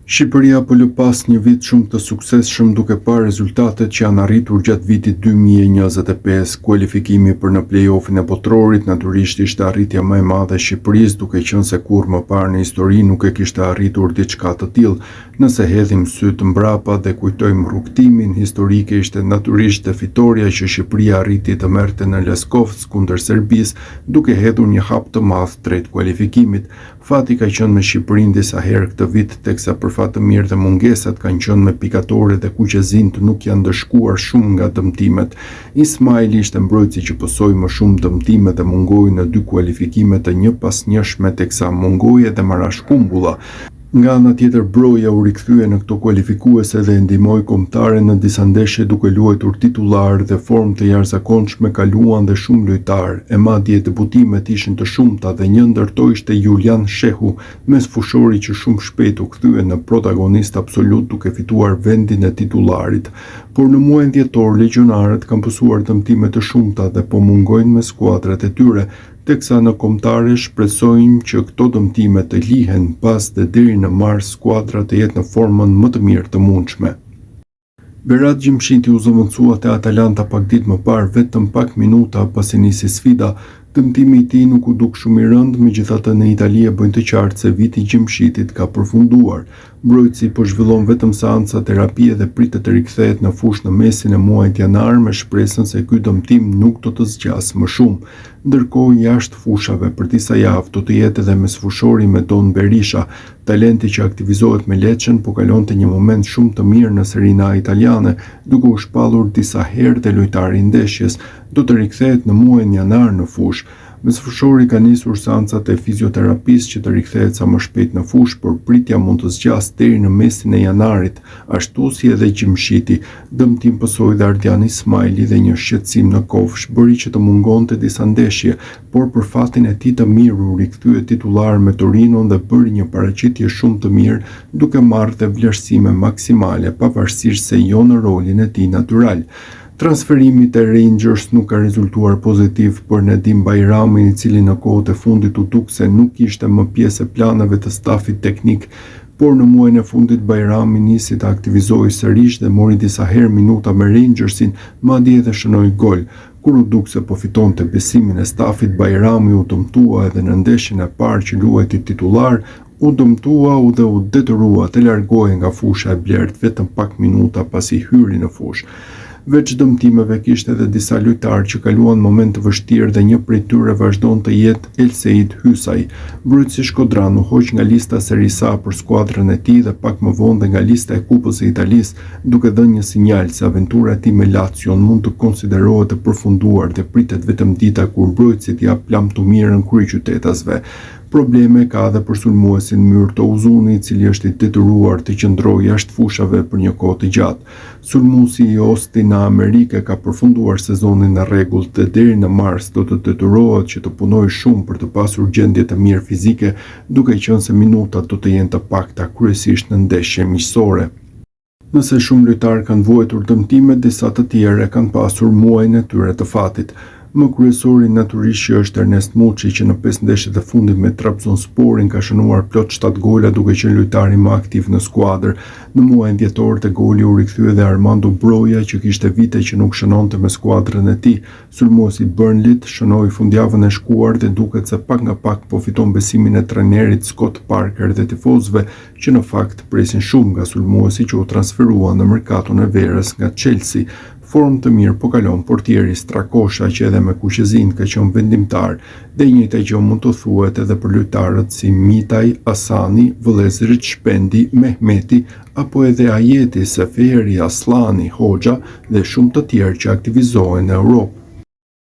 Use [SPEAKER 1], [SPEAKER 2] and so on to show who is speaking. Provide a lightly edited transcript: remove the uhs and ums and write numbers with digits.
[SPEAKER 1] Shqipëria po lë pas një vit shumë të suksesshëm duke parë rezultatet që janë arritur gjatë vitit 2025. Kualifikimi për në play-offin e botrorit natyrisht ishte arritja më e madhe e Shqipërisë, duke qenë se kurrë më parë në histori nuk e kishte arritur diçka të tillë. Nëse hedhim syt mbrapa dhe kujtojmë rrugtimin historik, ishte natyrisht dhe fitoria që Shqipëria arriti të merrte në Leskovec kundër Serbisë, duke hedhur një hap të madh drejt kualifikimit. Fati ka qenë me Shqipërinë disa herë këtë vit, teksa për fat të mirë dhe mungesat kanë qenë me pikatore dhe kuqezint nuk janë dëshkuar shumë nga dëmtimet. Ismaili ishte mbrojtësi që pësoi më shumë dëmtime dhe mungoi në 2 kualifikime të njëpasnjëshme, teksa mungoi edhe marrashkumbulla. Nga ana tjetër, Broja u rikthye në këto kualifikuese dhe ndihmoi kombëtaren në disa ndeshje duke luajtur titular dhe formë të jashtëzakonshme kaluan dhe shumë lojtarë. E madje debutimet ishin të shumta dhe një ndër to ishte Julian Shehu, mesfushori që shumë shpejt u kthye në protagonist absolut duke fituar vendin e titularit. Por në muajin dhjetor legionarët kanë pësuar dëmtime të shumta dhe po mungojnë me skuadrat e tyre, teksa në kombëtare shpresojnë që këto dëmtime të lihen pas dhe deri në mars skuadra të jetë në formën më të mirë të mundshme. Berat Gjimshiti u zëvendësua te Atalanta pak ditë më parë, vetëm pak minuta pasi nisi sfida. Dëmtimi i tij nuk u duk shumë i rënd, megjithatë në Itali e bëjnë të qartë se viti i Gjimshitit ka përfunduar. Mbrojtësi po zhvillon vetëm seanca terapie dhe pritet të rikthehet në fushë në mesin e muajit janar me shpresën se ky dëmtim nuk do të zgjasë më shumë. Ndërkohë, jashtë fushave për disa javë do të jetë edhe mesfushori Medon Berisha, talenti që aktivizohet me Lecën, po kalonte një moment shumë të mirë në Serie A italiane, duke u shpallur disa herë dhe lojtari i ndeshjes do të rikthehet në muajin janar në fushë. Mesfushori ka nisur seancat e fizioterapisë që të rikthehet sa më shpejt në fushë, por pritja mund të zgjasë deri në mesin e janarit, ashtu si edhe Gjimshiti. Dëmtim pësoi dhe Ardian Ismaili dhe një shqetësim në kofsh bëri që të mungonte disa ndeshje, por për fatin e tij të mirë u rikthye titular me Torinon dhe bëri një paraqitje shumë të mirë, duke marrë dhe vlerësime maksimale pavarësisht se jo në rolin e tij natyral. Transferimi te Rangers nuk ka rezultuar pozitiv për Nedim Bajramin, i cili në kohët e fundit u duk se nuk ishte më pjesë e planeve të stafit teknik, por në muajin e fundit Bajrami nisi të aktivizojë sërish dhe mori disa herë minuta me Rangersin, madje edhe shënoi gol. Kur u duk se po fitonte besimin e stafit, Bajrami u dëmtua edhe në ndeshjen e parë që luajti titular, u dëmtua dhe u detyrua të largohej nga fusha e blerët vetëm pak minuta pasi hyri në fushë. Veç dëmtimeve kishte edhe disa lojtarë që kaluan moment të vështirë dhe një prej tyre vazhdon të jetë Elseid Hysaj. Mbrojtësi shkodran u hoq nga lista Serie A për skuadrën e tij dhe pak më vonë dhe nga lista e Kupës së Italisë, duke dhënë një sinjal se aventura e tij me Lazio mund të konsiderohet e përfunduar dhe pritet vetëm dita kur mbrojtësit jap lam të mirën kryeqytetasve. Probleme ka edhe për sulmuesin Myrto Uzuni, i cili është i detyruar të qëndrojë jashtë fushave për një kohë të gjatë. Sulmuesi i Austin në Amerikë ka përfunduar sezonin në rregull dhe deri në mars do të detyrohet që të punojë shumë për të pasur gjendje të mirë fizike, duke qenë se minutat do të jenë të pakta kryesisht në ndeshje miqësore. Nëse shumë lojtarë kanë vuajtur dëmtime, disa të tjerë kanë pasur muajin e tyre të fatit. Më kryesori natyrisht që është Ernest Muçi, që në 5 ndeshjet e fundit me Trabzonsporin ka shënuar plot 7 gola duke qenë lojtari më aktiv në skuadër. Në muajin dhjetor te goli u rikthye dhe Armando Broja, që kishte vite që nuk shënonte me skuadrën e tij. Sulmuesi Burnley shënoi fundjavën e shkuar dhe duket se pak nga pak po fiton besimin e trajnerit Scott Parker dhe tifozëve, që në fakt presin shumë nga sulmuesi që u transferua në merkaton e verës nga Chelsea. Formë të mirë po kalon portieri Strakosha, që edhe me kuqezin ka qenë vendimtar, dhe njëjta gjë mund të thuhet edhe për lojtarët si Mitaj, Asani, vëllezërit Shpendi, Mehmeti, apo edhe Ajeti, Seferi, Aslani, Hoxha dhe shumë të tjerë që aktivizohen në Europë.